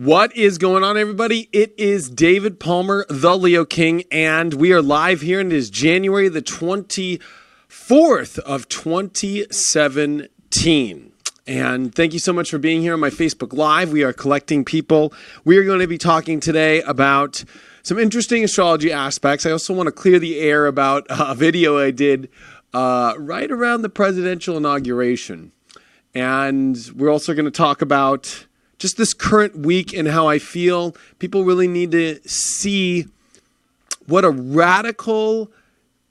What is going on, everybody? It is David Palmer, the Leo King, and we are live here, and it is January the 24th of 2017. And thank you so much for being here on my Facebook Live. We are collecting people. We are going to be talking today about some interesting astrology aspects. I also want to clear the air about a video I did right around the presidential inauguration. And we're also going to talk about just this current week and how I feel people really need to see what a radical,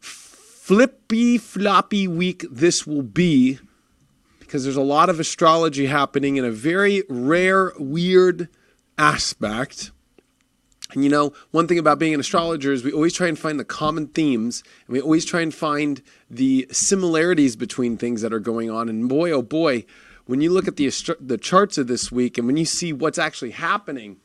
flippy-floppy week this will be, because there's a lot of astrology happening in a very rare, weird aspect. And you know, one thing about being an astrologer is we always try and find the common themes, and we always try and find the similarities between things that are going on. And boy, oh boy, when you look at the charts of this week and when you see what's actually happening,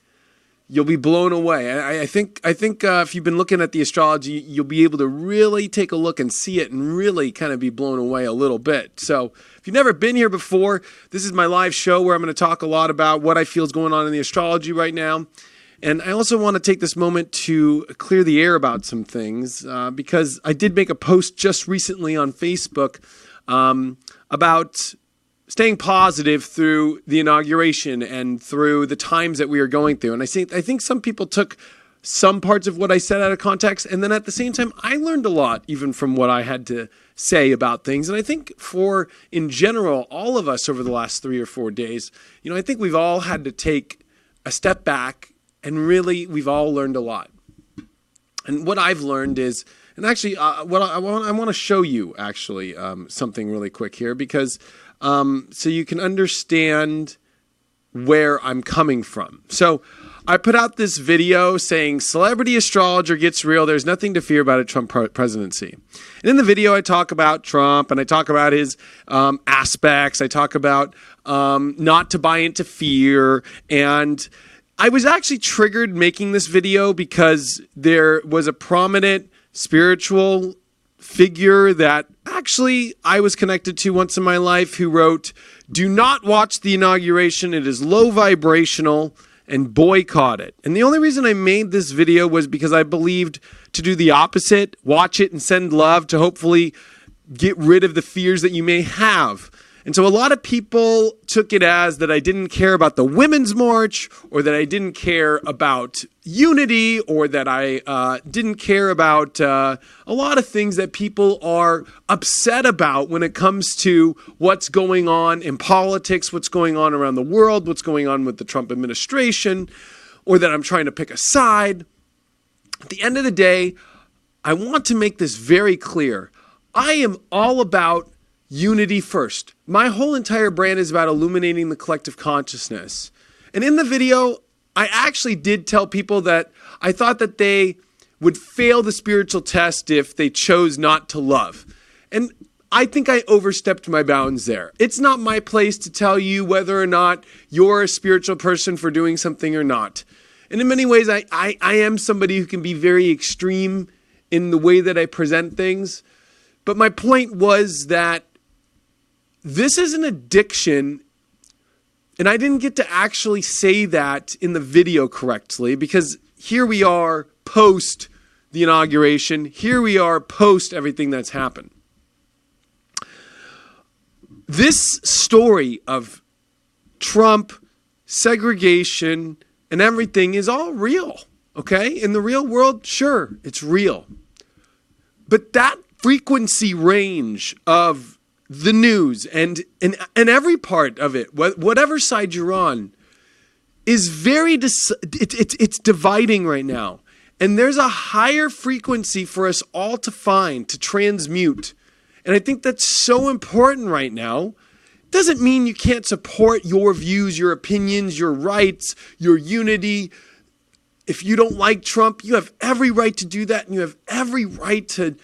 you'll be blown away. I think if you've been looking at the astrology, you'll be able to really take a look and see it and really kind of be blown away a little bit. So if you've never been here before, this is my live show where I'm going to talk a lot about what I feel is going on in the astrology right now. And I also want to take this moment to clear the air about some things because I did make a post just recently on Facebook about staying positive through the inauguration and through the times that we are going through. And I think some people took some parts of what I said out of context. And then at the same time, I learned a lot even from what I had to say about things. And I think in general, all of us over the last 3 or 4 days, I think we've all had to take a step back and really we've all learned a lot. And what I've learned is, and actually I want to show you actually something really quick here because so you can understand where I'm coming from. So I put out this video saying, celebrity astrologer gets real. There's nothing to fear about a Trump presidency. And in the video, I talk about Trump and I talk about his aspects. I talk about not to buy into fear. And I was actually triggered making this video because there was a prominent spiritual figure that actually I was connected to once in my life who wrote, "Do not watch the inauguration. It is low vibrational and boycott it." And the only reason I made this video was because I believed to do the opposite, watch it and send love to hopefully get rid of the fears that you may have. And so a lot of people took it as that I didn't care about the Women's March or that I didn't care about unity or that I didn't care about a lot of things that people are upset about when it comes to what's going on in politics, what's going on around the world, what's going on with the Trump administration, or that I'm trying to pick a side. At the end of the day, I want to make this very clear. I am all about unity first. My whole entire brand is about illuminating the collective consciousness. And in the video, I actually did tell people that I thought that they would fail the spiritual test if they chose not to love. And I think I overstepped my bounds there. It's not my place to tell you whether or not you're a spiritual person for doing something or not. And in many ways, I am somebody who can be very extreme in the way that I present things. But my point was that this is an addiction, and I didn't get to actually say that in the video correctly because here we are post the inauguration. Here we are post everything that's happened. This story of Trump, segregation, and everything is all real, okay? In the real world, sure, it's real. But that frequency range of the news and every part of it, whatever side you're on, is it's dividing right now. And there's a higher frequency for us all to find, to transmute. And I think that's so important right now. Doesn't mean you can't support your views, your opinions, your rights, your unity. If you don't like Trump, you have every right to do that, and you have every right to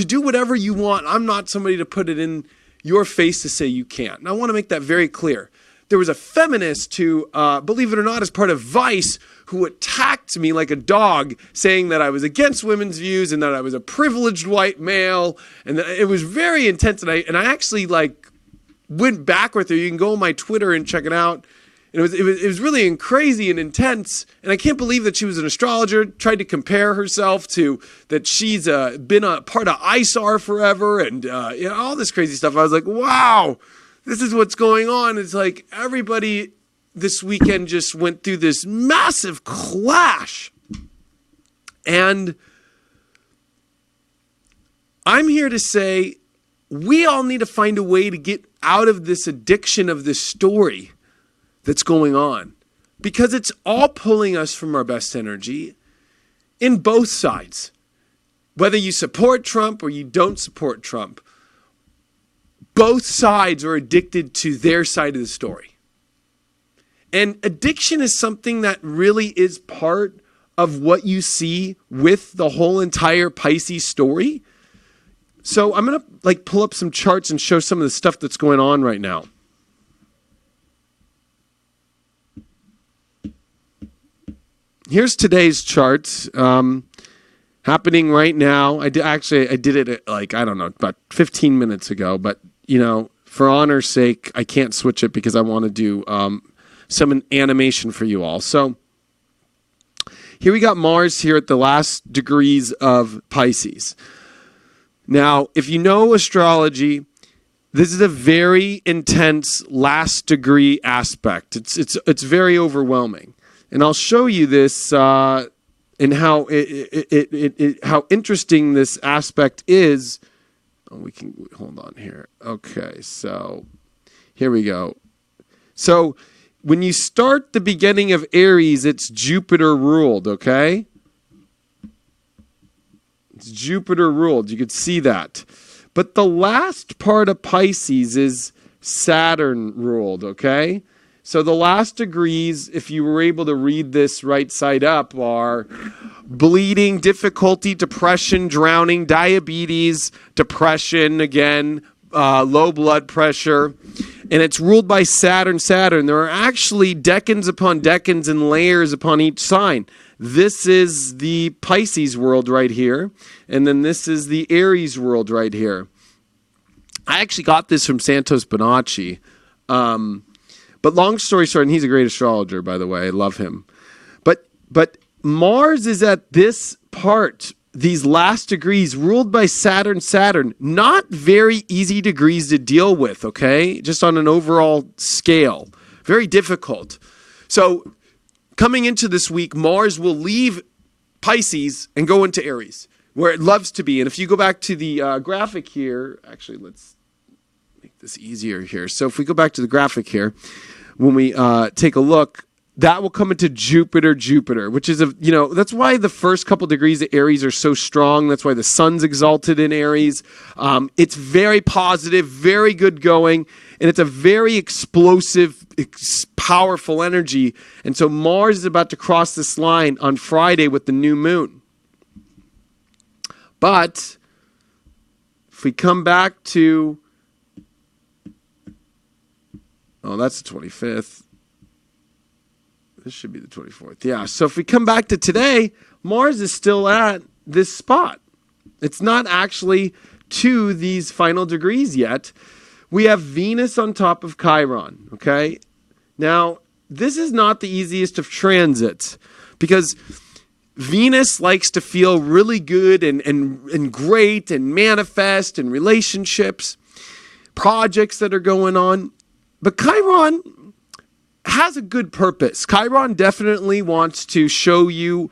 do whatever you want. I'm not somebody to put it in your face to say you can't. And I want to make that very clear. There was a feminist who, believe it or not, as part of Vice, who attacked me like a dog, saying that I was against women's views and that I was a privileged white male, and that it was very intense. And I actually went back with her. You can go on my Twitter and check it out. It was really crazy and intense. And I can't believe that she was an astrologer, tried to compare herself to that she's been a part of ISAR forever and all this crazy stuff. I was like, wow, this is what's going on. It's like everybody this weekend just went through this massive clash. And I'm here to say we all need to find a way to get out of this addiction of this story that's going on, because it's all pulling us from our best energy in both sides. Whether you support Trump or you don't support Trump, both sides are addicted to their side of the story. And addiction is something that really is part of what you see with the whole entire Pisces story. So I'm going to pull up some charts and show some of the stuff that's going on right now. Here's today's charts happening right now. I did it about 15 minutes ago, but for honor's sake, I can't switch it because I want to do some animation for you all. So here we got Mars here at the last degrees of Pisces. Now, if you know astrology, this is a very intense last degree aspect. It's very overwhelming, and I'll show you this and how how interesting this aspect is. Oh, we can hold on here. Okay, so here we go. So when you start the beginning of Aries, it's Jupiter ruled. Okay. It's Jupiter ruled. You could see that. But the last part of Pisces is Saturn ruled, okay? So the last degrees, if you were able to read this right side up, are bleeding, difficulty, depression, drowning, diabetes, depression, again, low blood pressure. And it's ruled by Saturn. There are actually decans upon decans and layers upon each sign. This is the Pisces world right here. And then this is the Aries world right here. I actually got this from Santos Bonacci. But long story short, and he's a great astrologer, by the way. I love him. But Mars is at this part, these last degrees, ruled by Saturn. Not very easy degrees to deal with, okay? Just on an overall scale. Very difficult. So coming into this week, Mars will leave Pisces and go into Aries, where it loves to be. And if you go back to the graphic here, actually, let's make this easier here. So if we go back to the graphic here, when we take a look, that will come into Jupiter, which is, that's why the first couple degrees of Aries are so strong. That's why the sun's exalted in Aries. It's very positive, very good going, and it's a very explosive, powerful energy. And so Mars is about to cross this line on Friday with the new moon. But if we come back to, that's the 25th. This should be the 24th. Yeah, so if we come back to today, Mars is still at this spot. It's not actually to these final degrees yet. We have Venus on top of Chrion, okay? Now, this is not the easiest of transits because Venus likes to feel really good and great and manifest in relationships, projects that are going on. But Chrion has a good purpose. Chrion definitely wants to show you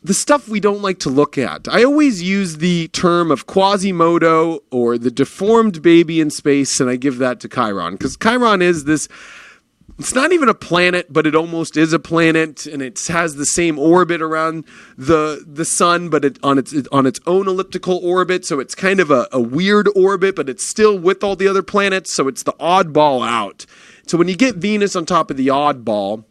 the stuff we don't like to look at. I always use the term of Quasimodo or the deformed baby in space, and I give that to Chrion because Chrion is this. It's not even a planet, but it almost is a planet, and it has the same orbit around the sun, but on its own elliptical orbit. So it's kind of a weird orbit, but it's still with all the other planets. So it's the oddball out. So when you get Venus on top of the oddball,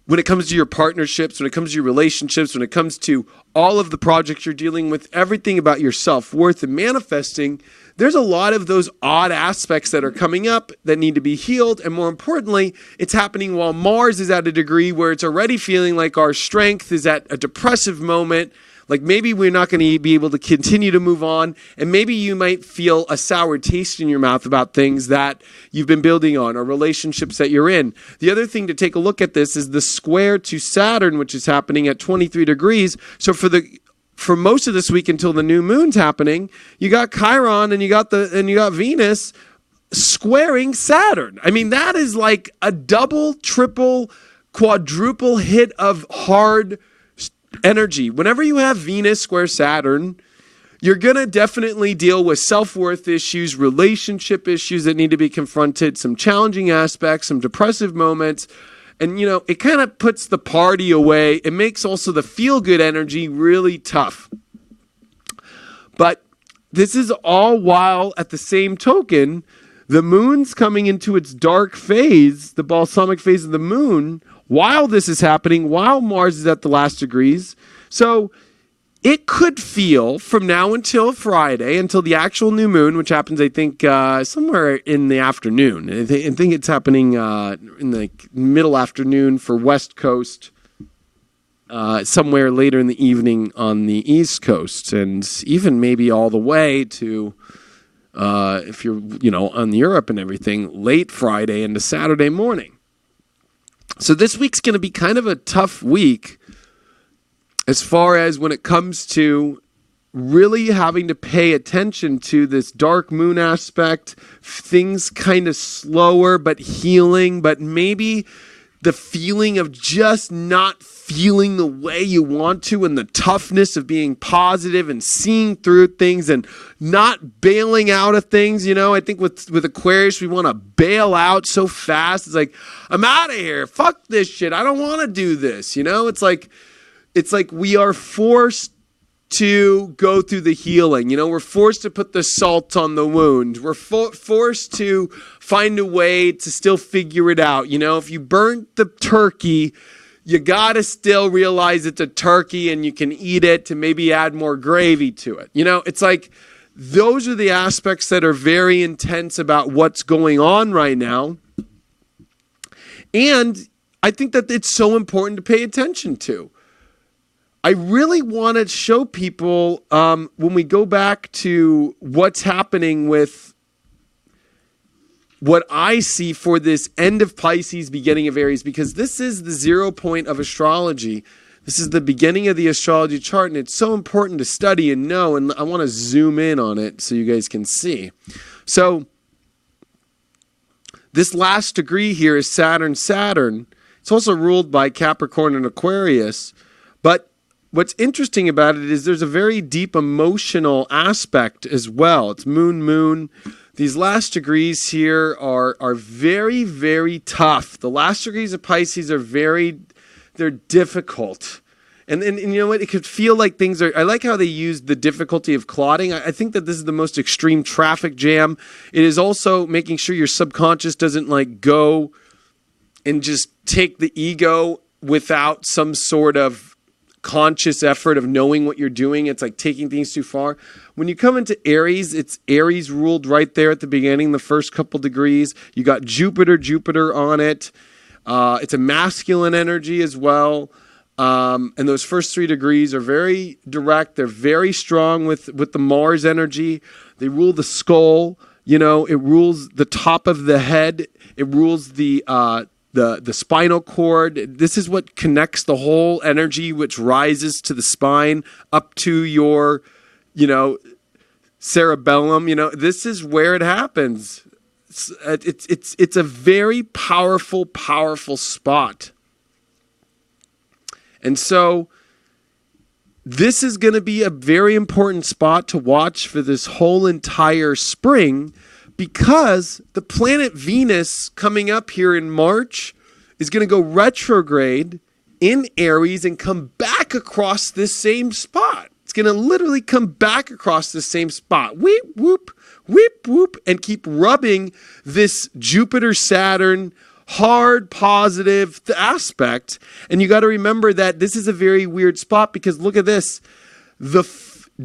when it comes to your partnerships, when it comes to your relationships, when it comes to all of the projects you're dealing with, everything about your self-worth and manifesting, there's a lot of those odd aspects that are coming up that need to be healed. And more importantly, it's happening while Mars is at a degree where it's already feeling like our strength is at a depressive moment. Like maybe we're not going to be able to continue to move on, and maybe you might feel a sour taste in your mouth about things that you've been building on or relationships that you're in. The other thing to take a look at this is the square to Saturn, which is happening at 23 degrees. So for most of this week until the new moon's happening, you got Chrion and you got Venus squaring Saturn. I mean, that is like a double, triple, quadruple hit of hard energy. Whenever you have Venus square Saturn, you're going to definitely deal with self-worth issues, relationship issues that need to be confronted, some challenging aspects, some depressive moments. And, it kind of puts the party away. It makes also the feel-good energy really tough. But this is all while, at the same token, the moon's coming into its dark phase, the balsamic phase of the moon, while this is happening, while Mars is at the last degrees. So it could feel from now until Friday, until the actual new moon, which happens, I think, somewhere in the afternoon. I think it's happening in the middle afternoon for West Coast, somewhere later in the evening on the East Coast, and even maybe all the way to, if you're, on Europe and everything, late Friday into Saturday morning. So this week's going to be kind of a tough week as far as when it comes to really having to pay attention to this dark moon aspect, things kind of slower but healing, but maybe the feeling of just not feeling the way you want to, and the toughness of being positive and seeing through things and not bailing out of things. I think with Aquarius, we want to bail out so fast. It's like, I'm out of here. Fuck this shit. I don't want to do this. It's like we are forced to go through the healing. We're forced to put the salt on the wound. We're forced to find a way to still figure it out. If you burnt the turkey, you got to still realize it's a turkey and you can eat it to maybe add more gravy to it. It's like those are the aspects that are very intense about what's going on right now. And I think that it's so important to pay attention to. I really want to show people when we go back to what's happening with what I see for this end of Pisces, beginning of Aries, because this is the 0 point of astrology. This is the beginning of the astrology chart, and it's so important to study and know, and I want to zoom in on it so you guys can see. So this last degree here is Saturn. It's also ruled by Capricorn and Aquarius, but what's interesting about it is there's a very deep emotional aspect as well. It's moon. These last degrees here are very, very tough. The last degrees of Pisces they're difficult. And you know what? It could feel like things are... I like how they use the difficulty of clotting. I think that this is the most extreme traffic jam. It is also making sure your subconscious doesn't go and just take the ego without some sort of conscious effort of knowing what you're doing. It's like taking things too far. When you come into Aries, it's Aries ruled right there at the beginning, the first couple degrees. You got Jupiter on it. It's a masculine energy as well. And those first 3 degrees are very direct. They're very strong with the Mars energy. They rule the skull. It rules the top of the head. It rules the spinal cord. This is what connects the whole energy, which rises to the spine up to your, cerebellum. This is where it happens. It's a very powerful spot. And so this is going to be a very important spot to watch for this whole entire spring, because the planet Venus coming up here in March is going to go retrograde in Aries and come back across this same spot. It's going to literally come back across the same spot. Weep, whoop, and keep rubbing this Jupiter-Saturn hard, positive aspect. And you got to remember that this is a very weird spot, because look at this. The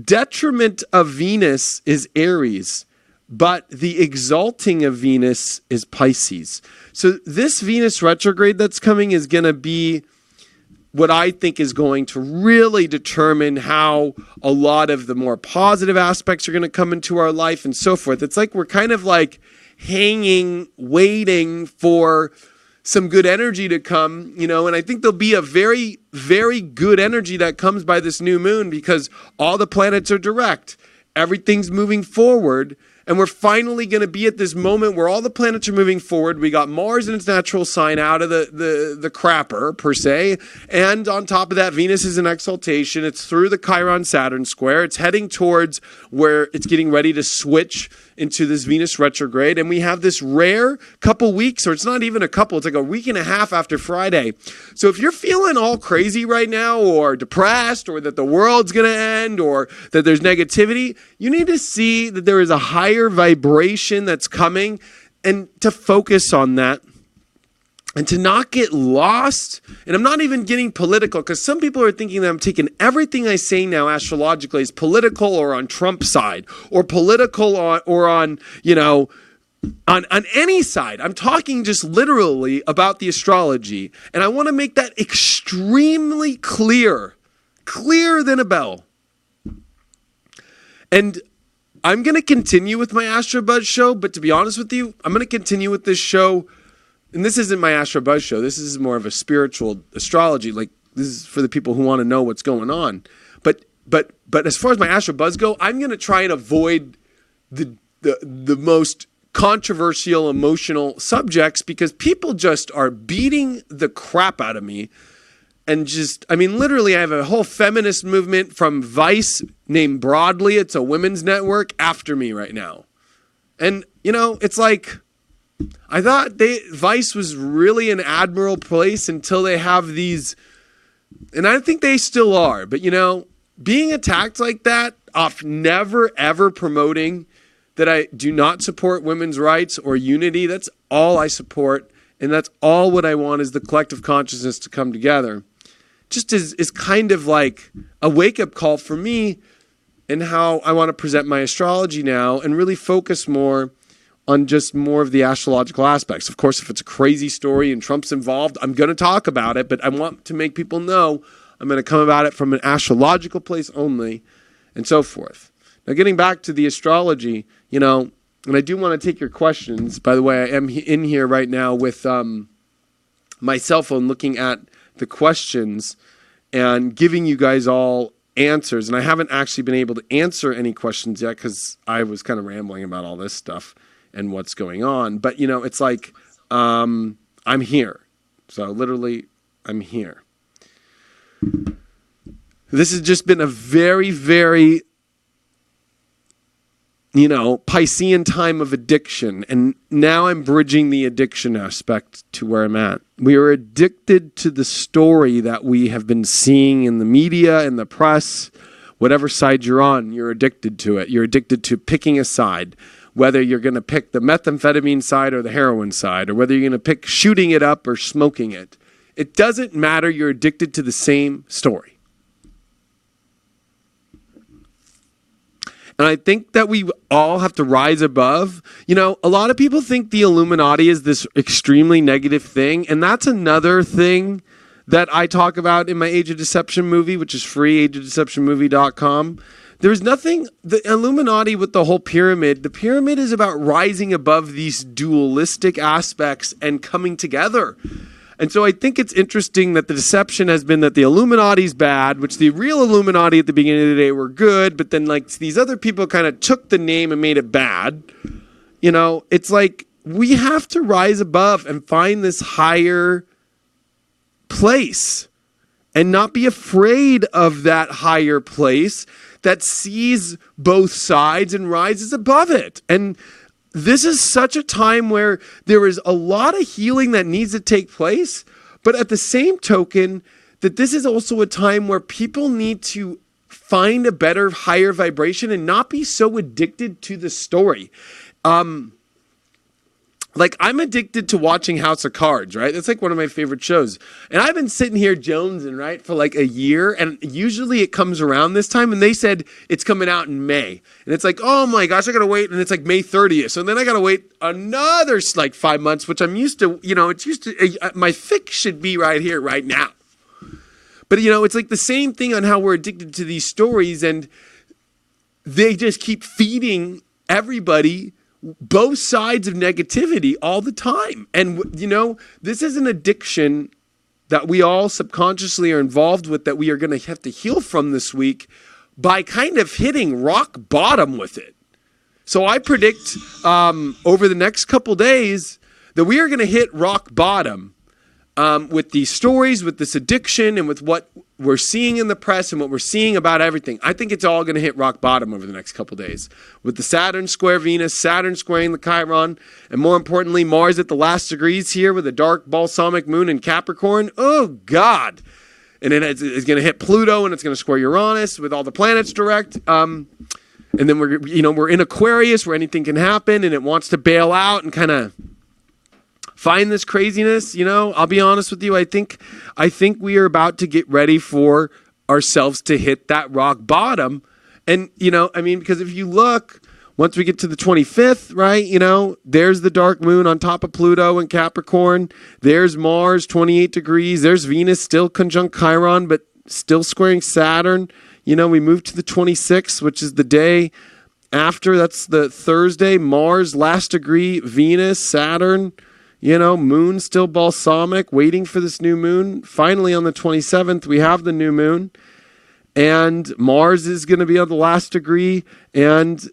detriment of Venus is Aries, but the exalting of Venus is Pisces. So this Venus retrograde that's coming is going to be what I think is going to really determine how a lot of the more positive aspects are going to come into our life and so forth. It's like we're kind of like hanging, waiting for some good energy to come, and I think there'll be a very, very good energy that comes by this new moon because all the planets are direct. Everything's moving forward. And we're finally going to be at this moment where all the planets are moving forward. We got Mars in its natural sign out of the crapper, per se. And on top of that, Venus is in exaltation. It's through the Chrion Saturn square. It's heading towards where it's getting ready to switch into this Venus retrograde. And we have this rare couple weeks, or it's not even a couple, it's like a week and a half after Friday. So if you're feeling all crazy right now, or depressed, or that the world's going to end, or that there's negativity, you need to see that there is a higher vibration that's coming, and to focus on that and to not get lost. And I'm not even getting political, because some people are thinking that I'm taking everything I say now astrologically as political or on Trump's side, or political on any side. I'm talking just literally about the astrology. And I want to make that extremely clearer than a bell. And I'm going to continue with my Astro Buzz show, but to be honest with you, I'm going to continue with this show. And this isn't my Astro Buzz show. This is more of a spiritual astrology. Like, this is for the people who want to know what's going on. But as far as my Astro Buzz go, I'm going to try and avoid the most controversial, emotional subjects, because people just are beating the crap out of me. And literally, I have a whole feminist movement from Vice named Broadly. It's a women's network after me right now. And, it's like, I thought Vice was really an admirable place until they have these, and I think they still are, but being attacked like that off never ever promoting that I do not support women's rights or unity. That's all I support. And that's all what I want, is the collective consciousness to come together. Just is kind of like a wake-up call for me and how I want to present my astrology now, and really focus more on just more of the astrological aspects. Of course, if it's a crazy story and Trump's involved, I'm going to talk about it, but I want to make people know I'm going to come about it from an astrological place only, and so forth. Now, getting back to the astrology, and I do want to take your questions. By the way, I am in here right now with my cell phone looking at the questions and giving you guys all answers. And I haven't actually been able to answer any questions yet, because I was kind of rambling about all this stuff and what's going on. But, it's like, I'm here. So literally, I'm here. This has just been a very, very, Piscean time of addiction. And now I'm bridging the addiction aspect to where I'm at. We are addicted to the story that we have been seeing in the media, in the press, whatever side you're on, you're addicted to it. You're addicted to picking a side, whether you're going to pick the methamphetamine side or the heroin side, or whether you're going to pick shooting it up or smoking it. It doesn't matter. You're addicted to the same story. And I think that we all have to rise above. A lot of people think the Illuminati is this extremely negative thing. And that's another thing that I talk about in my Age of Deception movie, which is free, ageofdeceptionmovie.com. There's nothing, the Illuminati with the whole pyramid, the pyramid is about rising above these dualistic aspects and coming together. And so I think it's interesting that the deception has been that the Illuminati's bad, which the real Illuminati at the beginning of the day were good, but then these other people kind of took the name and made it bad. It's like we have to rise above and find this higher place and not be afraid of that higher place that sees both sides and rises above it. And this is such a time where there is a lot of healing that needs to take place, but at the same token, that this is also a time where people need to find a better, higher vibration and not be so addicted to the story. I'm addicted to watching House of Cards, right? That's like one of my favorite shows. And I've been sitting here jonesing, right, for like a year. And usually it comes around this time. And they said it's coming out in May. And it's like, oh my gosh, I got to wait. And it's like May 30th. So then I got to wait another 5 months, which I'm used to, my fix should be right here, right now. But, it's like the same thing on how we're addicted to these stories, and they just keep feeding everybody both sides of negativity all the time. And, this is an addiction that we all subconsciously are involved with, that we are going to have to heal from this week by kind of hitting rock bottom with it. So I predict over the next couple days that we are going to hit rock bottom with these stories, with this addiction, and with what we're seeing in the press and what we're seeing about everything. I think it's all going to hit rock bottom over the next couple days. With the Saturn square Venus, Saturn squaring the Chrion, and more importantly, Mars at the last degrees here with a dark balsamic moon in Capricorn. Oh, God. And then it's going to hit Pluto, and it's going to square Uranus with all the planets direct. And then we're in Aquarius where anything can happen, and it wants to bail out and kind of find this craziness. I'll be honest with you. I think we are about to get ready for ourselves to hit that rock bottom. And, because if you look, once we get to the 25th, right, there's the dark moon on top of Pluto and Capricorn. There's Mars, 28 degrees. There's Venus still conjunct Chiron, but still squaring Saturn. We move to the 26th, which is the day after. That's the Thursday. Mars, last degree, Venus, Saturn. Moon still balsamic, waiting for this new moon. Finally, on the 27th, we have the new moon. And Mars is going to be on the last degree. And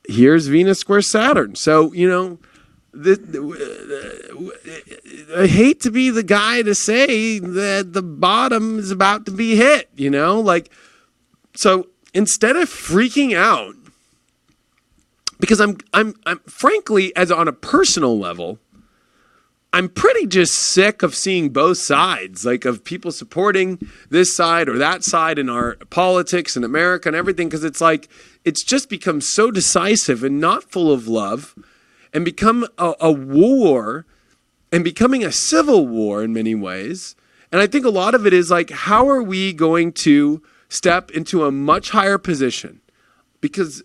here's Venus square Saturn. So, I hate to be the guy to say that the bottom is about to be hit, So instead of freaking out, because I'm frankly, as on a personal level, I'm pretty just sick of seeing both sides, of people supporting this side or that side in our politics in America and everything, because it's just become so decisive and not full of love, and become a war, and becoming a civil war in many ways. And I think a lot of it is how are we going to step into a much higher position? Because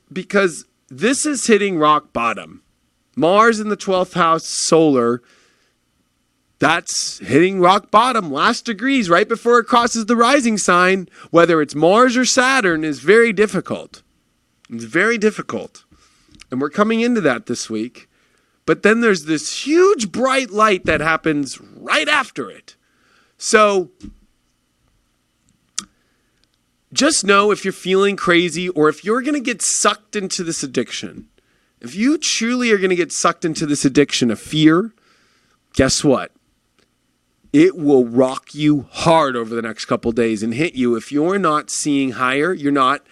this is hitting rock bottom. Mars in the 12th house, solar, that's hitting rock bottom, last degrees, right before it crosses the rising sign. Whether it's Mars or Saturn is very difficult. It's very difficult. And we're coming into that this week. But then there's this huge bright light that happens right after it. So just know, if you're feeling crazy, or if you're going to get sucked into this addiction, if you truly are going to get sucked into this addiction of fear, guess what? It will rock you hard over the next couple days and hit you. If you're not seeing higher, you're not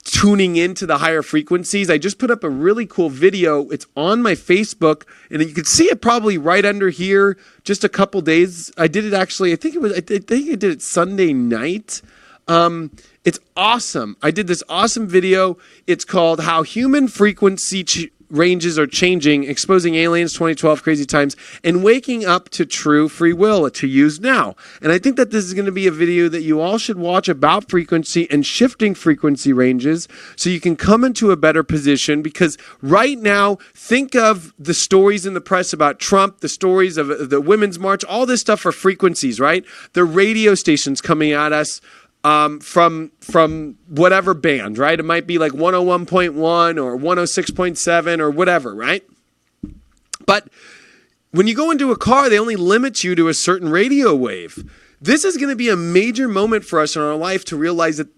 tuning into the higher frequencies. I just put up a really cool video. It's on my Facebook, and you can see it probably right under here. Just a couple days. I did it actually. I think I did it Sunday night. It's awesome. I did this awesome video. It's called How Human Frequency Ranges Are Changing, Exposing Aliens, 2012 Crazy Times, and Waking Up to True Free Will to Use Now. And I think that this is going to be a video that you all should watch about frequency and shifting frequency ranges, so you can come into a better position. Because right now, think of the stories in the press about Trump, the stories of the Women's March, all this stuff are frequencies, right? The radio stations coming at us from whatever band, right? It might be 101.1 or 106.7 or whatever, right? But when you go into a car, they only limit you to a certain radio wave. This is going to be a major moment for us in our life to realize that,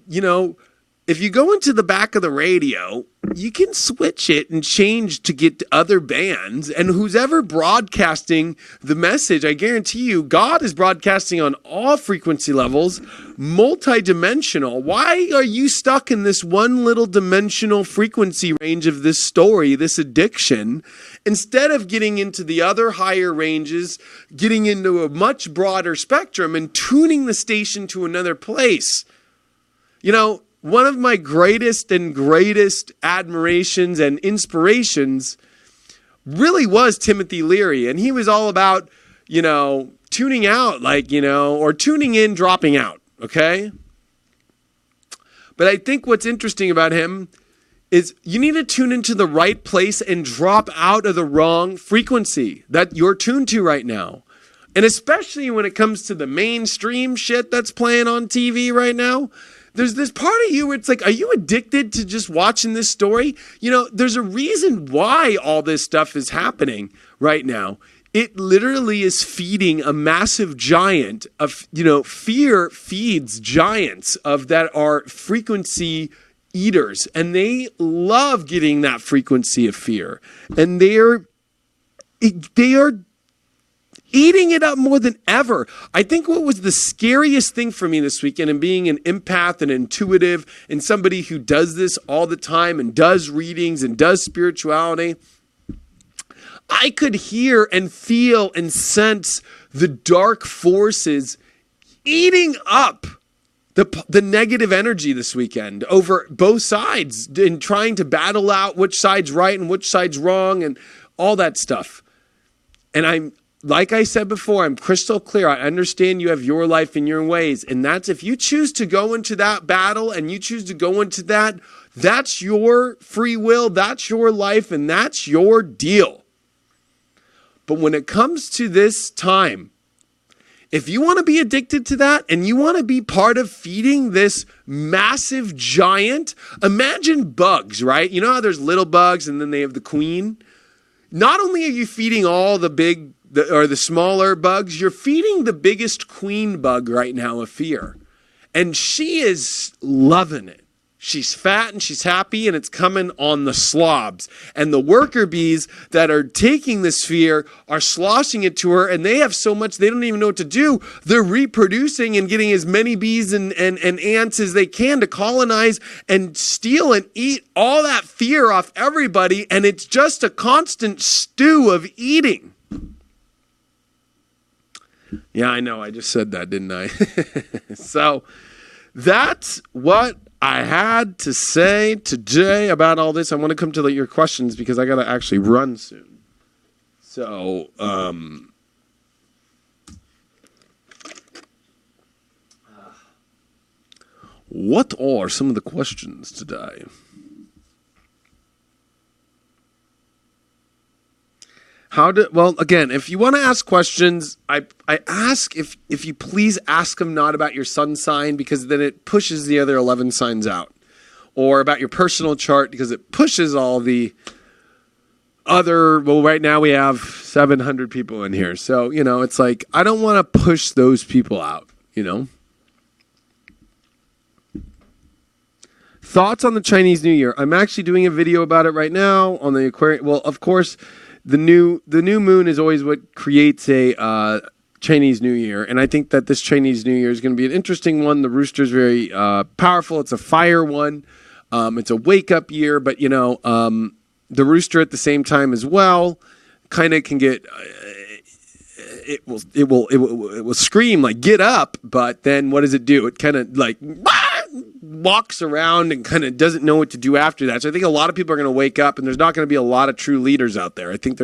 if you go into the back of the radio, you can switch it and change to get to other bands. And who's ever broadcasting the message, I guarantee you, God is broadcasting on all frequency levels, multidimensional. Why are you stuck in this one little dimensional frequency range of this story, this addiction, instead of getting into the other higher ranges, getting into a much broader spectrum and tuning the station to another place? One of my greatest admirations and inspirations really was Timothy Leary. And he was all about, tuning out, or tuning in, dropping out, okay? But I think what's interesting about him is you need to tune into the right place and drop out of the wrong frequency that you're tuned to right now. And especially when it comes to the mainstream shit that's playing on TV right now, there's this part of you where it's like, are you addicted to just watching this story? You know, there's a reason why all this stuff is happening right now. It literally is feeding a massive giant of, you know, fear feeds giants of that are frequency eaters, and they love getting that frequency of fear, and they are eating it up more than ever. I think what was the scariest thing for me this weekend, and being an empath and intuitive and somebody who does this all the time and does readings and does spirituality, I could hear and feel and sense the dark forces eating up the negative energy this weekend over both sides, and trying to battle out which side's right and which side's wrong and all that stuff. And like I said before, I'm crystal clear. I understand you have your life and your ways. And that's, if you choose to go into that battle and you choose to go into that, that's your free will, that's your life, and that's your deal. But when it comes to this time, if you want to be addicted to that and you want to be part of feeding this massive giant, imagine bugs, right? You know how there's little bugs and then they have the queen? Not only are you feeding all the smaller bugs, you're feeding the biggest queen bug right now of fear. And she is loving it. She's fat and she's happy, and it's coming on the slobs. And the worker bees that are taking this fear are sloshing it to her, and they have so much they don't even know what to do. They're reproducing and getting as many bees and ants as they can to colonize and steal and eat all that fear off everybody. And it's just a constant stew of eating. Yeah, I know. I just said that, didn't I? So that's what I had to say today about all this. I want to come to your questions because I got to actually run soon. So, what are some of the questions today? Well, again, if you want to ask questions, I ask if you please ask them not about your sun sign, because then it pushes the other 11 signs out, or about your personal chart because it pushes all the other. Well, right now we have 700 people in here, so you know it's like I don't want to push those people out. You know. Thoughts on the Chinese New Year? I'm actually doing a video about it right now on the Aquarium. Well, of course. The new moon is always what creates a Chinese New Year, and I think that this Chinese New Year is going to be an interesting one. The rooster is very powerful. It's a fire one. It's a wake-up year, but you know the rooster at the same time as well kind of can get it will scream like get up, but then what does it do? It kind of like walks around and kind of doesn't know what to do after that. So I think a lot of people are going to wake up, and there's not going to be a lot of true leaders out there. I think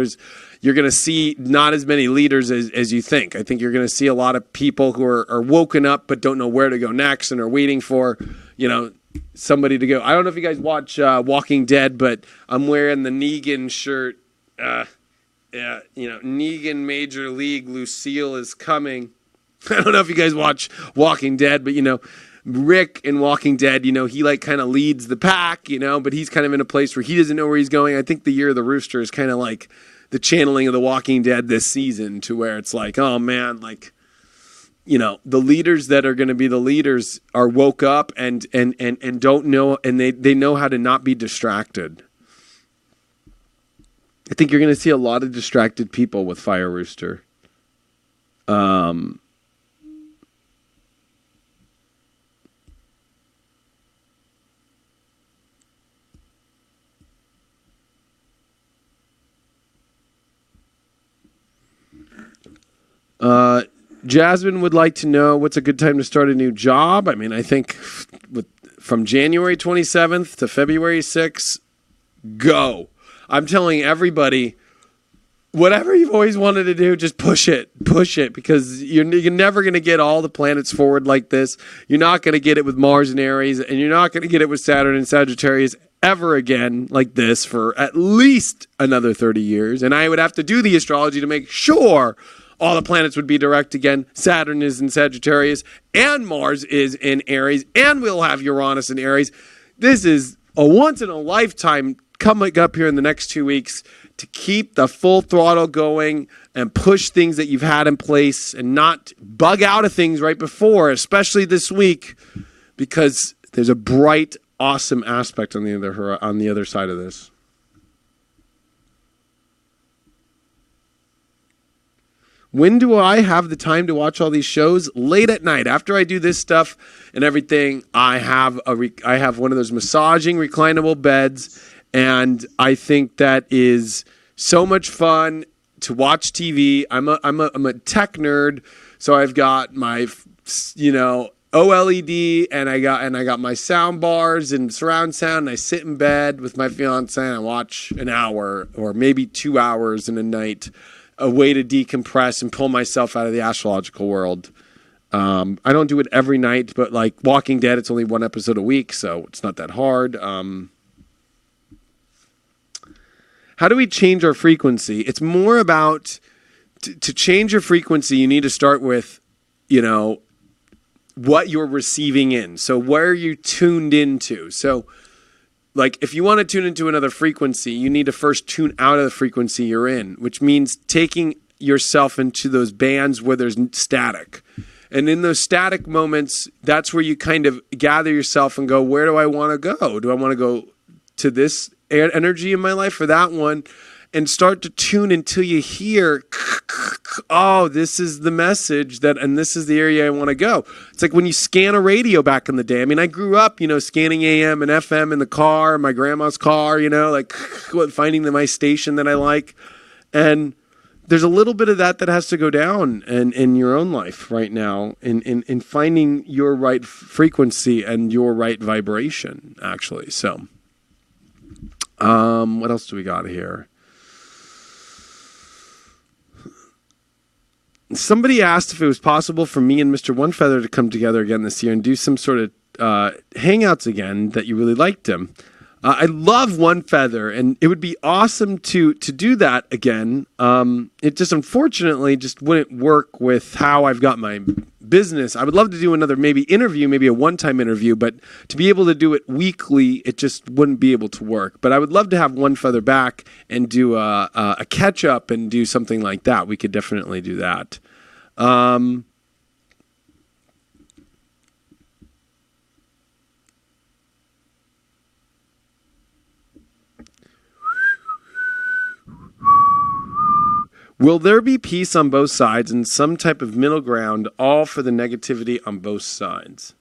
you're going to see not as many leaders as you think. I think you're going to see a lot of people who are woken up but don't know where to go next and are waiting for, you know, somebody to go. I don't know if you guys watch Walking Dead, but I'm wearing the Negan shirt. Yeah, you know, Negan Major League, Lucille is coming. I don't know if you guys watch Walking Dead, but you know, Rick in Walking Dead, you know, he like kind of leads the pack, you know, but he's kind of in a place where he doesn't know where he's going. I think the Year of the Rooster is kind of like the channeling of the Walking Dead this season, to where it's like, oh man, like, you know, the leaders that are going to be the leaders are woke up and don't know, and they know how to not be distracted. I think you're going to see a lot of distracted people with Fire Rooster. Jasmine would like to know what's a good time to start a new job. I mean, I think from January 27th to February 6th, go. I'm telling everybody, whatever you've always wanted to do, just push it, because you're never going to get all the planets forward like this. You're not going to get it with Mars and Aries, and you're not going to get it with Saturn and Sagittarius ever again like this for at least another 30 years. And I would have to do the astrology to make sure all the planets would be direct again. Saturn is in Sagittarius, and Mars is in Aries, and we'll have Uranus in Aries. This is a once-in-a-lifetime coming up here in the next 2 weeks to keep the full throttle going and push things that you've had in place and not bug out of things right before, especially this week, because there's a bright, awesome aspect on the other side of this. When do I have the time to watch all these shows? Late at night. After I do this stuff and everything, I have one of those massaging reclinable beds, and I think that is so much fun to watch TV. I'm a tech nerd, so I've got my OLED, and I got my sound bars and surround sound, and I sit in bed with my fiance and I watch an hour or maybe 2 hours in a night, a way to decompress and pull myself out of the astrological world. I don't do it every night, but like Walking Dead, it's only 1 episode a week, so it's not that hard. How do we change our frequency? It's more about to change your frequency, you need to start with, what you're receiving in. So where are you tuned into? So like if you want to tune into another frequency, you need to first tune out of the frequency you're in, which means taking yourself into those bands where there's static. And in those static moments, that's where you kind of gather yourself and go, where do I want to go? Do I want to go to this energy in my life or that one? And start to tune until you hear, oh, this is the message and this is the area I want to go. It's like when you scan a radio back in the day. I mean, I grew up, scanning AM and FM in the car, my grandma's car, finding my station that I like. And there's a little bit of that has to go down in your own life right now in finding your right frequency and your right vibration, actually. So, what else do we got here? Somebody asked if it was possible for me and Mr. One Feather to come together again this year and do some sort of hangouts again, that you really liked him. I love One Feather, and it would be awesome to do that again. It just unfortunately just wouldn't work with how I've got my business. I would love to do another maybe a one-time interview, but to be able to do it weekly, it just wouldn't be able to work. But I would love to have One Feather back and do a catch-up and do something like that. We could definitely do that. Will there be peace on both sides and some type of middle ground, all for the negativity on both sides?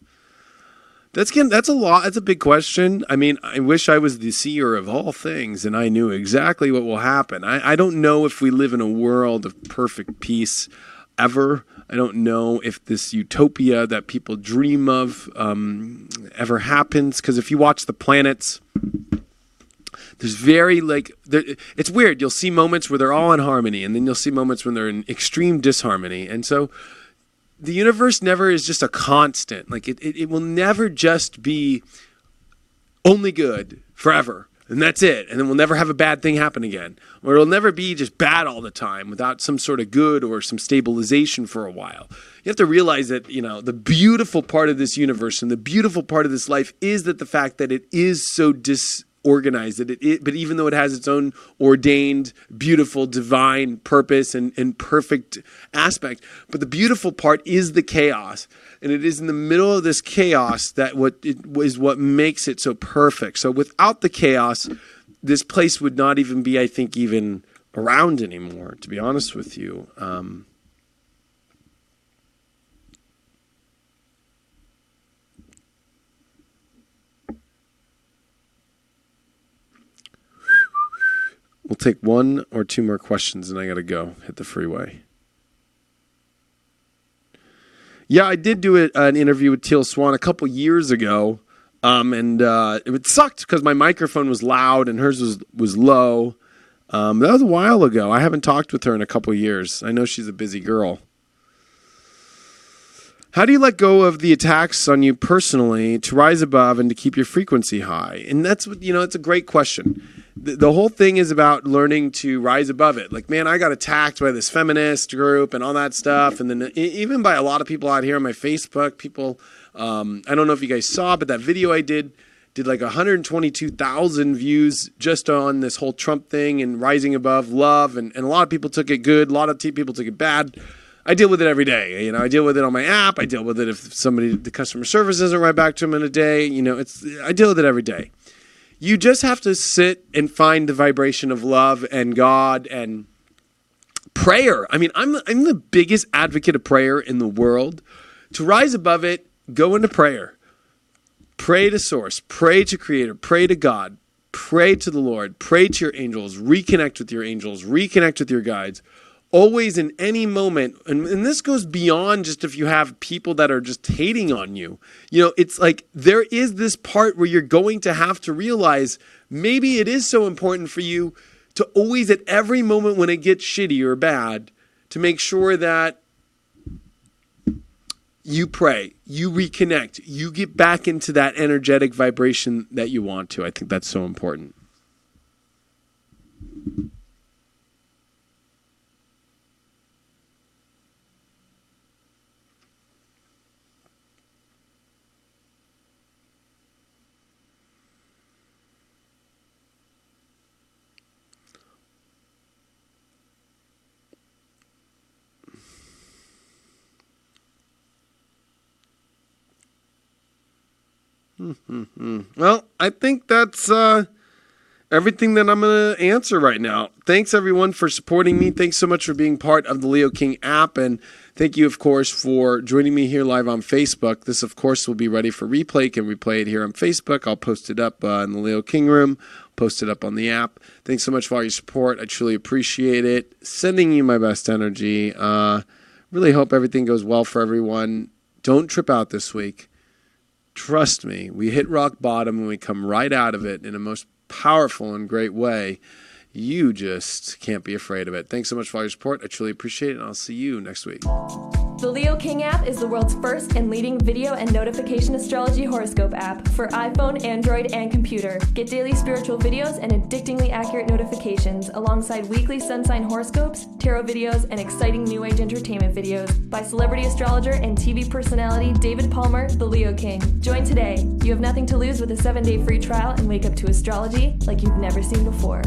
That's a lot. That's a big question. I mean, I wish I was the seer of all things and I knew exactly what will happen. I don't know if we live in a world of perfect peace ever. I don't know if this utopia that people dream of ever happens. Because if you watch the planets, there's it's weird. You'll see moments where they're all in harmony, and then you'll see moments when they're in extreme disharmony. And so the universe never is just a constant. Like it will never just be only good forever. And that's it. And then we'll never have a bad thing happen again. Or it'll never be just bad all the time without some sort of good or some stabilization for a while. You have to realize that, the beautiful part of this universe and the beautiful part of this life is that the fact that it is so disorganized, but even though it has its own ordained, beautiful, divine purpose and perfect aspect, but the beautiful part is the chaos. And it is in the middle of this chaos that what makes it so perfect. So without the chaos, this place would not even be, I think, even around anymore, to be honest with you. We'll take 1 or 2 more questions and I got to go hit the freeway. Yeah, I did do an interview with Teal Swan a couple years ago, and it sucked because my microphone was loud and hers was low. That was a while ago. I haven't talked with her in a couple years. I know she's a busy girl. How do you let go of the attacks on you personally to rise above and to keep your frequency high? And that's it's a great question. the whole thing is about learning to rise above it. Like, man, I got attacked by this feminist group and all that stuff. And then even by a lot of people out here on my Facebook, people, I don't know if you guys saw, but that video I did like 122,000 views just on this whole Trump thing and rising above love. And a lot of people took it good. A lot of people took it bad. I deal with it every day. I deal with it on my app. I deal with it if the customer service doesn't write back to them in a day. I deal with it every day. You just have to sit and find the vibration of love and God and prayer. I mean, I'm the biggest advocate of prayer in the world. To rise above it, go into prayer. Pray to Source, pray to Creator, pray to God, pray to the Lord, pray to your angels, reconnect with your angels, reconnect with your guides. Always in any moment, and this goes beyond just if you have people that are just hating on you. It's like there is this part where you're going to have to realize maybe it is so important for you to always, at every moment when it gets shitty or bad, to make sure that you pray, you reconnect, you get back into that energetic vibration that you want to. I think that's so important. Well, I think that's everything that I'm going to answer right now. Thanks, everyone, for supporting me. Thanks so much for being part of the Leo King app. And thank you, of course, for joining me here live on Facebook. This, of course, will be ready for replay. You can replay it here on Facebook. I'll post it up in the Leo King room, post it up on the app. Thanks so much for all your support. I truly appreciate it. Sending you my best energy. Really hope everything goes well for everyone. Don't trip out this week. Trust me, we hit rock bottom and we come right out of it in a most powerful and great way. You just can't be afraid of it. Thanks so much for all your support. I truly appreciate it, and I'll see you next week. The Leo King app is the world's first and leading video and notification astrology horoscope app for iPhone, Android, and computer. Get daily spiritual videos and addictingly accurate notifications alongside weekly sun sign horoscopes, tarot videos, and exciting new age entertainment videos by celebrity astrologer and TV personality David Palmer, the Leo King. Join today. You have nothing to lose with a 7-day free trial and wake up to astrology like you've never seen before.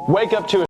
Wake up to